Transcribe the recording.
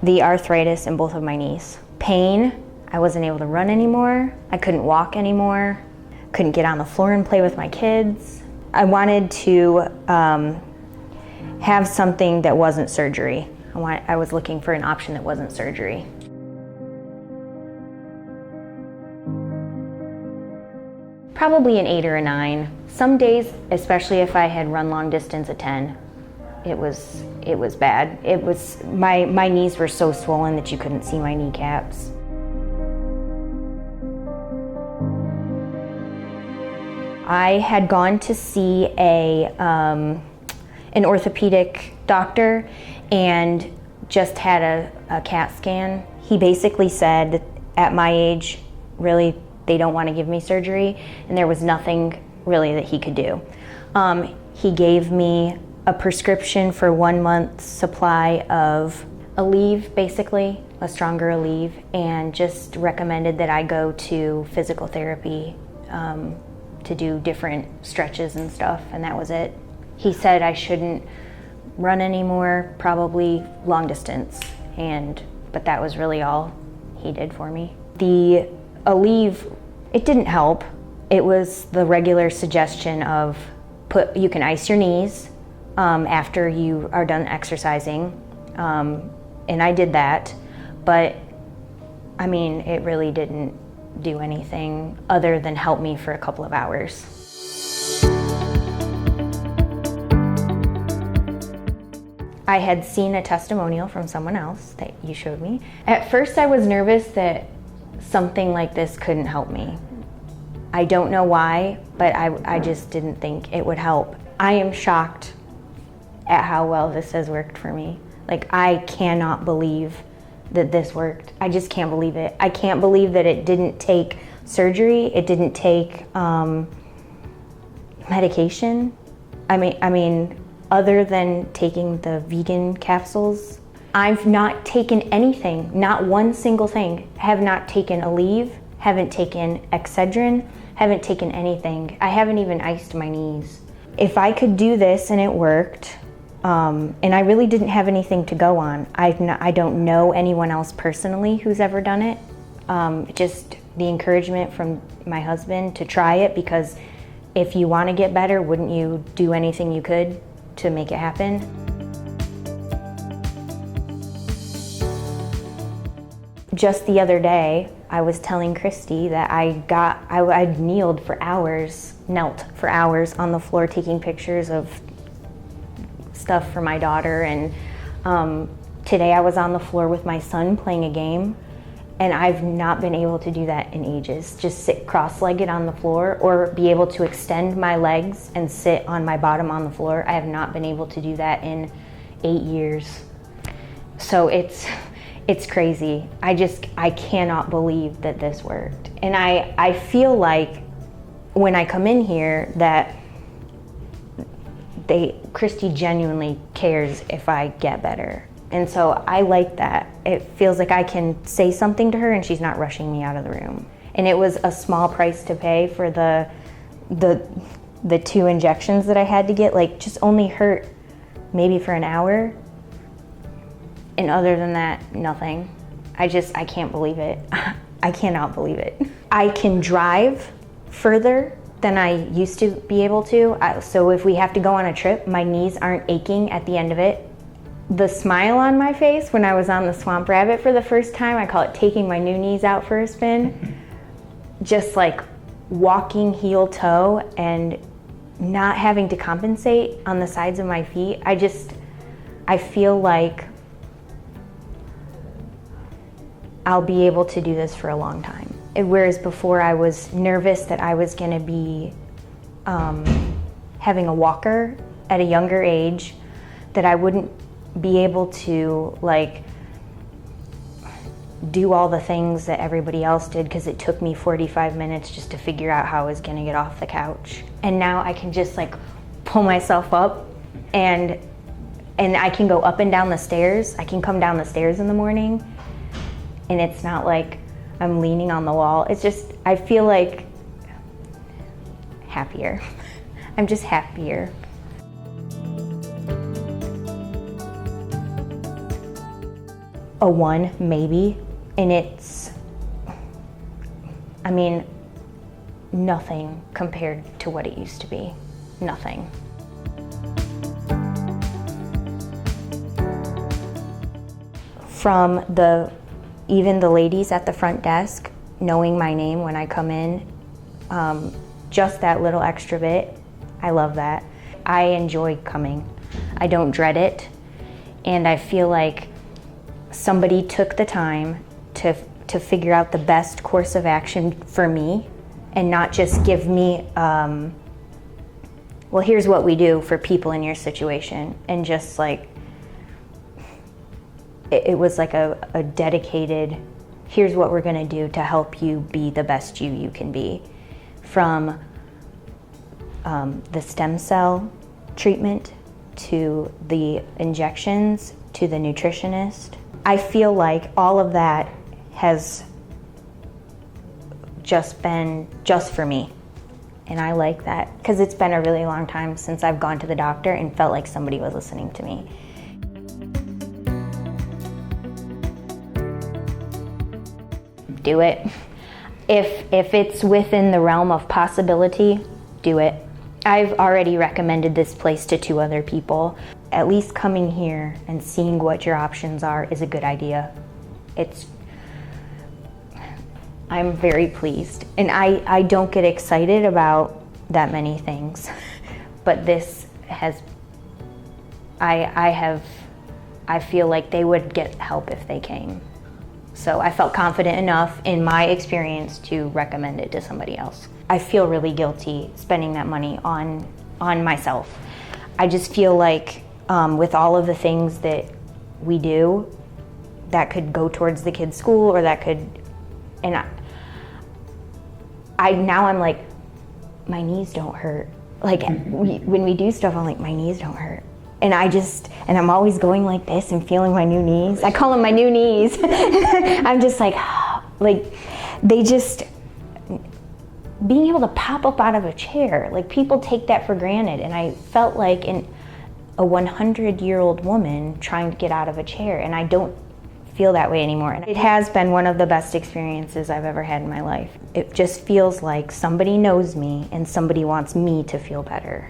the arthritis in both of my knees. Pain, I wasn't able to run anymore. I couldn't walk anymore. Couldn't get on the floor and play with my kids. I wanted to have something that wasn't surgery. I was looking for an option that wasn't surgery. Probably an 8 or a 9. Some days, especially if I had run long distance, a 10. It was bad. It was, my knees were so swollen that you couldn't see my kneecaps. I had gone to see an orthopedic doctor and just had a CAT scan. He basically said, at my age, really, they don't want to give me surgery, and there was nothing really that he could do. He gave me a prescription for 1 month's supply of Aleve, basically, a stronger Aleve, and just recommended that I go to physical therapy to do different stretches and stuff, and that was it. He said I shouldn't run anymore, probably long distance, but that was really all he did for me. The Aleve, it didn't help. It was the regular suggestion of you can ice your knees after you are done exercising, and I did that, but I mean, it really didn't do anything other than help me for a couple of hours. I had seen a testimonial from someone else that you showed me. At first I was nervous that something like this couldn't help me. I don't know why, but I just didn't think it would help. I am shocked at how well this has worked for me. Like, I cannot believe that this worked. I just can't believe it. I can't believe that it didn't take surgery. It didn't take medication. I mean, other than taking the vegan capsules, I've not taken anything, not one single thing. Have not taken Aleve, haven't taken Excedrin, haven't taken anything. I haven't even iced my knees. If I could do this and it worked, and I really didn't have anything to go on. I don't know anyone else personally who's ever done it. Just the encouragement from my husband to try it, because if you want to get better, wouldn't you do anything you could to make it happen? Just the other day, I was telling Christy that I knelt for hours on the floor taking pictures of stuff for my daughter, and today I was on the floor with my son playing a game, and I've not been able to do that in ages. Just sit cross-legged on the floor or be able to extend my legs and sit on my bottom on the floor. I have not been able to do that in 8 years. So it's crazy. I cannot believe that this worked. And I feel like when I come in here that Christy genuinely cares if I get better. And so I like that. It feels like I can say something to her and she's not rushing me out of the room. And it was a small price to pay for the 2 injections that I had to get, like, just only hurt maybe for an hour. And other than that, nothing. I can't believe it. I cannot believe it. I can drive further than I used to be able to. So if we have to go on a trip, my knees aren't aching at the end of it. The smile on my face when I was on the Swamp Rabbit for the first time, I call it taking my new knees out for a spin. Just like walking heel toe and not having to compensate on the sides of my feet. I feel like I'll be able to do this for a long time. Whereas before I was nervous that I was gonna be having a walker at a younger age, that I wouldn't be able to like do all the things that everybody else did, because it took me 45 minutes just to figure out how I was gonna get off the couch. And now I can just like pull myself up and I can go up and down the stairs. I can come down the stairs in the morning and it's not like I'm leaning on the wall. It's just, I feel like happier. I'm just happier. a 1 maybe, and it's, I mean, nothing compared to what it used to be. Nothing. From even the ladies at the front desk knowing my name when I come in, just that little extra bit, I love that. I enjoy coming. I don't dread it, and I feel like somebody took the time to figure out the best course of action for me, and not just give me, well, here's what we do for people in your situation, and just like, it was like a dedicated, here's what we're gonna do to help you be the best you can be. From the stem cell treatment, to the injections, to the nutritionist. I feel like all of that has just been just for me. And I like that, because it's been a really long time since I've gone to the doctor and felt like somebody was listening to me. Do it. If it's within the realm of possibility, do it. I've already recommended this place to 2 other people. At least coming here and seeing what your options are is a good idea. I'm very pleased. And I don't get excited about that many things, but this has, I feel like they would get help if they came. So I felt confident enough in my experience to recommend it to somebody else. I feel really guilty spending that money on myself. I just feel like with all of the things that we do that could go towards the kids' school, or that could, and now I'm like, my knees don't hurt. Like when we do stuff, I'm like, my knees don't hurt. And I'm always going like this and feeling my new knees. I call them my new knees. I'm just like they just, being able to pop up out of a chair, like people take that for granted. And I felt like a 100-year-old woman trying to get out of a chair, and I don't feel that way anymore. And it has been one of the best experiences I've ever had in my life. It just feels like somebody knows me and somebody wants me to feel better.